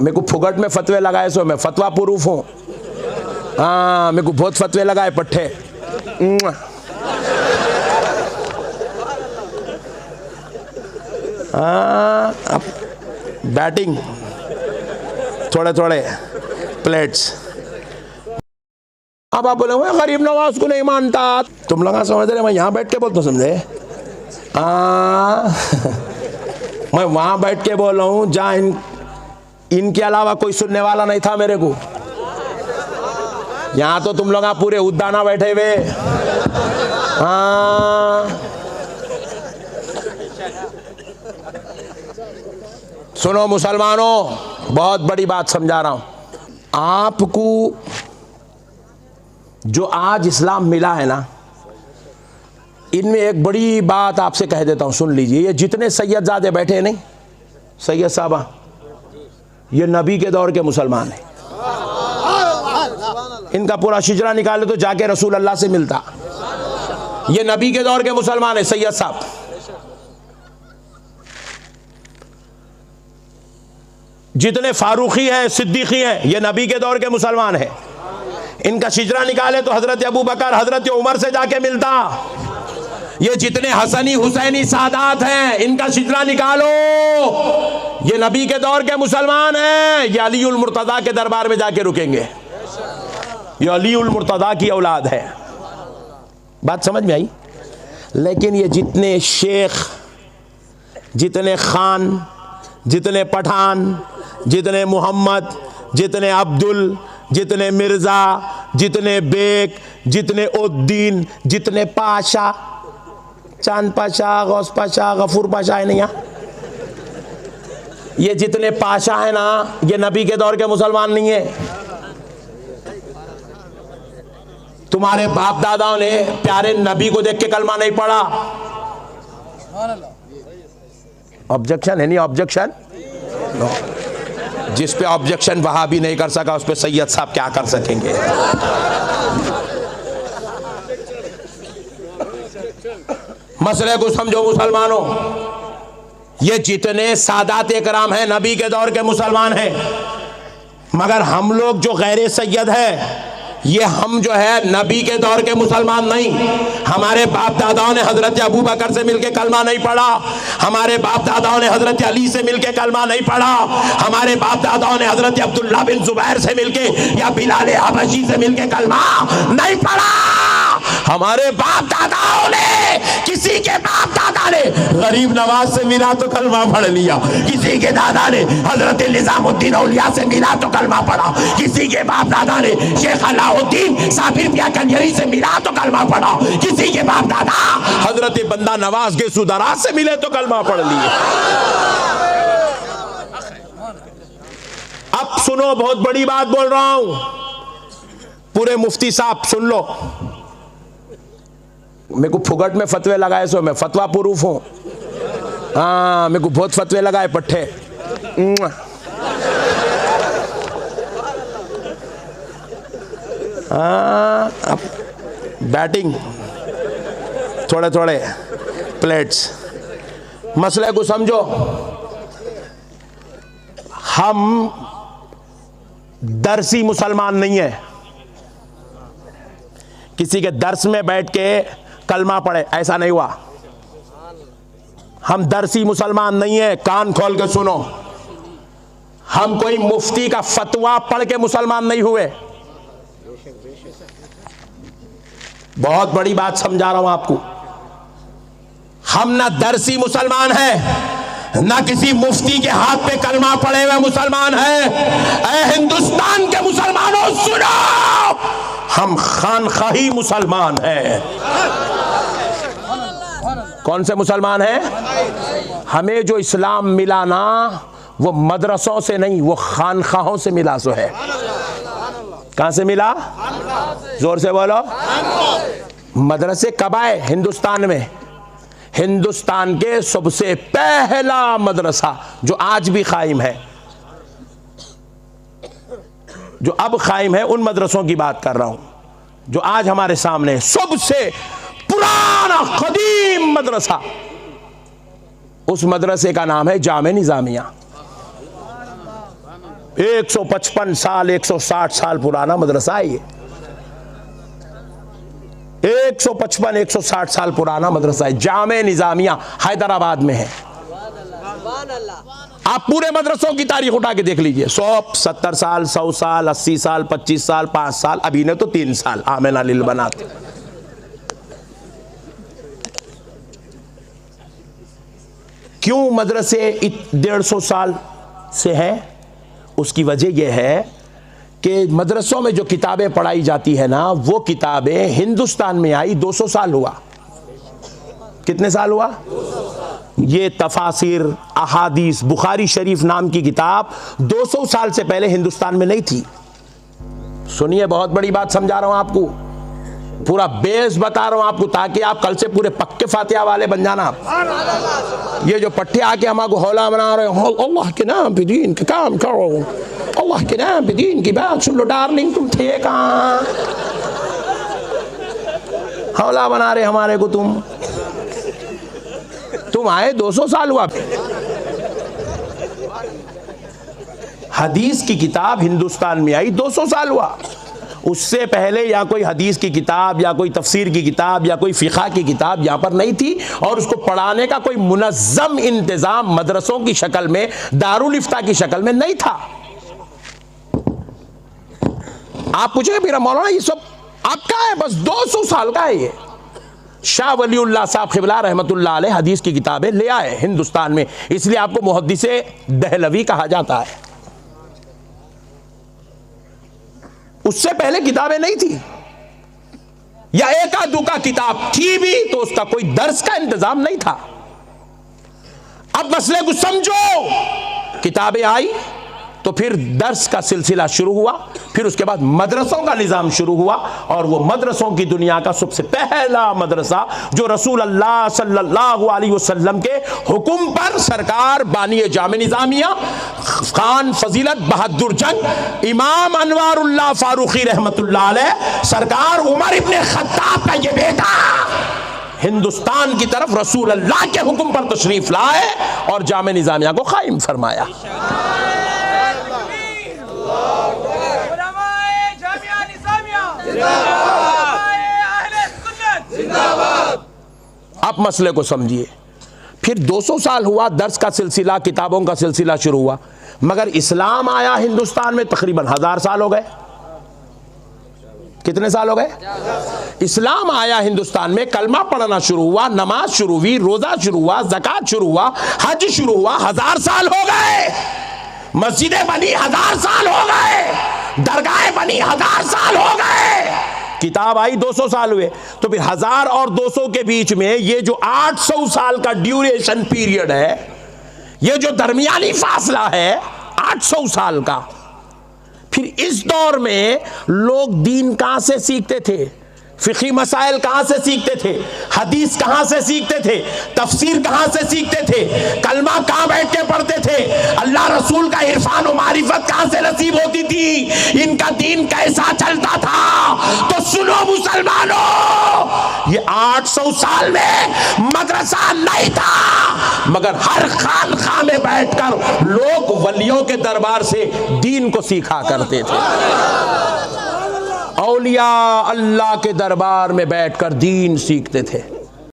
मेरे को फुगट में फतवे लगाए सो मैं फतवा प्रूफ हूँ। हाँ, मेरे को बहुत फतवे लगाए पट्टे। हाँ, अब बैटिंग थोड़े थोड़े प्लेट्स। अब आप बोले मैं गरीब नवाज को नहीं मानता, तुम लोग समझ रहे मैं यहाँ बैठ के बोलता हूँ, समझे? मैं वहाँ बैठ के बोल रहा हूँ जहाँ इनके अलावा कोई सुनने वाला नहीं था मेरे को। यहाँ तो तुम लोग पूरे उद्दाना बैठे हुए। सुनो मुसलमानों, बहुत बड़ी बात समझा रहा हूं आपको। जो आज इस्लाम मिला है ना, इनमें एक बड़ी बात आपसे कह देता हूं, सुन लीजिए। ये जितने सैयदजादे बैठे हैं नहीं, सैयद साहबा, ये नबी के दौर के मुसलमान हैं। इनका पूरा शिजरा निकाले तो जाके रसूल अल्लाह से मिलता। ये नबी के दौर के मुसलमान है सैयद साहब। जितने फारूकी हैं, सिद्दीकी हैं, ये नबी के दौर के मुसलमान हैं। इनका शिजरा निकाले तो हजरत अबू बकर, हजरत उमर से जाके मिलता। ये जितने हसनी हुसैनी सादात हैं, इनका शिजरा निकालो, ये नबी के दौर के मुसलमान हैं। ये अली उल मुर्तजा के दरबार में जाके रुकेंगे। ये अली उल मुर्तजा की औलाद है। बात समझ में आई? लेकिन ये जितने शेख, जितने खान, जितने पठान, जितने मोहम्मद, जितने अब्दुल, जितने मिर्जा, जितने बेग, जितने उद्दीन, जितने पाशा, चांद पाशा, गौस पाशा, गफूर पाशा है नहीं, ये जितने पाशा है ना, ये नबी के दौर के मुसलमान नहीं है। तुम्हारे बाप दादाओं ने प्यारे नबी को देख के कलमा नहीं पढ़ा। ऑब्जेक्शन है नहीं? Objection no. जिस पे ऑब्जेक्शन वहां भी नहीं कर सका, उस पे सैयद साहब क्या कर सकेंगे? मसले को समझो मुसलमानों, ये जितने सादात इकराम हैं नबी के दौर के मुसलमान हैं। मगर हम लोग जो गैर सैयद है, ये हम जो है नबी के दौर के मुसलमान नहीं। हमारे बाप दादाओं ने हजरत अबू बकर से मिलके कलमा नहीं पढ़ा। हमारे बाप दादाओं ने हजरत अली से मिलके कलमा नहीं पढ़ा। हमारे बाप दादाओं ने हजरत अब्दुल्ला बिन जुबैर से मिलके या बिलाल हबशी से मिलके कलमा नहीं पढ़ा। हमारे बाप दादाओं ने, किसी के बाप दादा ने गरीब नवाज से मिला तो कलमा पढ़ लिया। किसी के दादा ने हजरत निजामुद्दीन औलिया से मिला तो कलमा पढ़ा। किसी के बाप दादा ने शेख अलाउद्दीन साबिर बिया कन्यरी से मिला तो कलमा पढ़ा। किसी के बाप दादा हजरत बंदा नवाज के सुदरा से मिले तो कलमा पढ़ लिए। अब सुनो, बहुत बड़ी बात बोल रहा हूं, पूरे मुफ्ती साहब सुन लो। मेरे को फुगट में फतवे लगाए सो मैं फतवा प्रूफ हूँ। हाँ, मेरे को बहुत फतवे लगाए पट्टे। हाँ, अब बैटिंग थोड़े थोड़े प्लेट्स। मसले को समझो, हम दरसी मुसलमान नहीं है। किसी के दर्स में बैठ के कलमा पढ़े, ऐसा नहीं हुआ। हम दरसी मुसलमान नहीं है। कान खोल के सुनो, हम कोई मुफ्ती का फतवा पढ़ के मुसलमान नहीं हुए। बहुत बड़ी बात समझा रहा हूं आपको। हम ना दरसी मुसलमान है, ना किसी मुफ्ती के हाथ पे कलमा पढ़े हुए मुसलमान है। ऐ हिंदुस्तान के मुसलमानों सुनो, हम खानखाही मुसलमान हैं। कौन से मुसलमान हैं? हमें जो इस्लाम मिला ना, वो मदरसों से नहीं, वो खानखाहों से मिला सो है। कहां से मिला? जोर से बोलो। मदरसे कब आए हिंदुस्तान में? हिंदुस्तान के सबसे पहला मदरसा जो आज भी कायम है, जो अब कायम है, उन मदरसों की बात कर रहा हूं जो आज हमारे सामने। सबसे पुराना कदीम मदरसा, उस मदरसे का नाम है जामे निजामिया। 155 साल 160 साल पुराना मदरसा है ये। 155 160 साल पुराना मदरसा है। जामे निजामिया हैदराबाद में है। आप पूरे मदरसों की तारीख उठा के देख लीजिए। 100 70 साल 100 साल 80 साल 25 साल 5 साल, अभी ने तो 3 साल आमेना लिल बनाते। क्यों मदरसे 150 साल से है? उसकी वजह यह है कि मदरसों में जो किताबें पढ़ाई जाती है ना, वो किताबें हिंदुस्तान में आई 200 साल हुआ। कितने साल हुआ? ये तफासिर अहादीस बुखारी शरीफ नाम की किताब 200 साल से पहले हिंदुस्तान में नहीं थी। सुनिए, बहुत बड़ी बात समझा रहा हूं आपको, पूरा बेस बता रहा हूं आपको, ताकि आप कल से पूरे पक्के फातिहा वाले बन जाना। ये जो पट्टे आके हमको हौला बना रहे हो, अल्लाह के नाम पे दीन का काम करो, अल्लाह के नाम पे दीन की बात सुन लो। डार्लिंग तुम थे कहां? हौला बना रहे हमारे को। तुम आए 200 साल हुआ। हदीस की किताब हिंदुस्तान में आई 200 साल हुआ। उससे पहले या कोई हदीस की किताब या कोई तफसीर की किताब या कोई फ़िक़ा की किताब यहाँ पर नहीं थी, और उसको पढ़ाने का कोई मुनज़्ज़म इंतज़ाम मदरसों की शक्ल में, दारुल इफ्ता की शक्ल में नहीं था। आप पूछेंगे मेरा मौलाना ये सब आपका है? बस 200 साल का है ये। शाह वलीउल्लाह साहब क़िबला रहमतुल्लाह अलैह हदीस की किताबें ले आए हिंदुस्तान में, इसलिए आपको मुहद्दिसे दहलवी कहा जाता है। उससे पहले किताबें नहीं थी, या एक आधुका किताब थी भी तो उसका कोई दर्स का इंतजाम नहीं था। अब मसले को समझो। किताबें आई तो फिर दर्स का सिलसिला शुरू हुआ, फिर उसके बाद मदरसों का निज़ाम शुरू हुआ, और वो मदरसों की दुनिया का सबसे पहला मदरसा जो रसूल अल्लाह सल्लल्लाहु अलैहि वसल्लम के हुक्म पर सरकार बानी जामे निज़ामिया खान फजीलत बहादुर जंग इमाम अनवारुल्लाह फारूकी रहमतुल्लाह अलैह सरकार उमर इब्ने खत्ताब का ये बेटा हिंदुस्तान की तरफ रसूल अल्लाह के हुक्म पर तशरीफ लाए और जामे निज़ामिया को कायम फरमाया। आप मसले को समझिए। फिर 200 साल हुआ, दर्स का सिलसिला, किताबों का सिलसिला शुरू हुआ, मगर इस्लाम आया हिंदुस्तान में तकरीबन 1000 साल हो गए। कितने साल हो गए? इस्लाम आया हिंदुस्तान में, कलमा पढ़ना शुरू हुआ, नमाज शुरू हुई, रोजा शुरू हुआ, ज़कात शुरू हुआ, हज शुरू हुआ, 1000 साल हो गए। मस्जिदें बनी 1000 साल हो गए, दरगाहें बनी 1000 साल हो गए। किताब आई 200 साल हुए, तो फिर 1000 और 200 के बीच में ये जो 800 साल का ड्यूरेशन पीरियड है, ये जो दरमियानी फासला है 800 साल का, फिर इस दौर में लोग दीन कहां से सीखते थे? फिक़ी मसाइल कहां से सीखते थे? हदीस कहां से सीखते थे? तफसीर कहां से सीखते थे? कलमा कहां बैठ के पढ़ते थे? अल्लाह रसूल का इरफान और मारिफत कहां से नसीब होती थी? इनका दीन कैसा चलता था? तो सुनो मुसलमानों, ये 800 साल में मदरसा नहीं था, मगर हर खानखा में बैठकर लोग वलियों के दरबार से दीन को सीखा करते थे। औलिया अल्लाह के दरबार में बैठकर दीन सीखते थे।